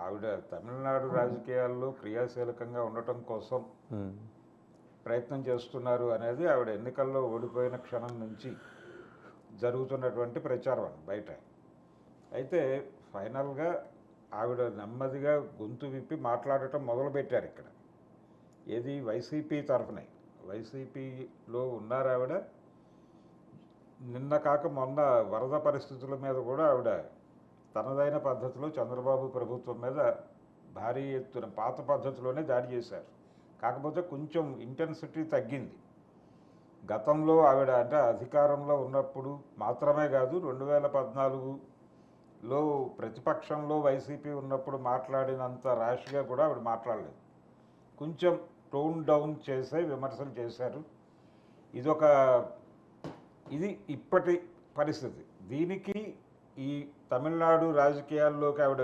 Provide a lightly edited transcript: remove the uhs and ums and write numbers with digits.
ఆవిడ తమిళనాడు రాజకీయాల్లో క్రియాశీలకంగా ఉండటం కోసం ప్రయత్నం చేస్తున్నారు అనేది ఆవిడ ఎన్నికల్లో ఓడిపోయిన క్షణం నుంచి జరుగుతున్నటువంటి ప్రచారం బయట. అయితే ఫైనల్గా ఆవిడ నెమ్మదిగా గొంతు విప్పి మాట్లాడటం మొదలుపెట్టారు ఇక్కడ. ఏది వైసీపీ తరఫునే, వైసీపీలో ఉన్నారు ఆవిడ. నిన్న కాక మొన్న వరద పరిస్థితుల మీద కూడా ఆవిడ తనదైన పద్ధతిలో చంద్రబాబు ప్రభుత్వం మీద భారీ ఎత్తున పాత పద్ధతిలోనే దాడి చేశారు. కాకపోతే కొంచెం ఇంటెన్సిటీ తగ్గింది. గతంలో ఆవిడ అంటే అధికారంలో ఉన్నప్పుడు మాత్రమే కాదు, 2014లో ప్రతిపక్షంలో వైసీపీ ఉన్నప్పుడు మాట్లాడినంత ర్యాష్గా కూడా ఆవిడ మాట్లాడలేదు. కొంచెం టోన్ డౌన్ చేసే విమర్శలు చేశారు. ఇది ఇప్పటి పరిస్థితి. దీనికి ఈ తమిళనాడు రాజకీయాల్లోకి ఆవిడ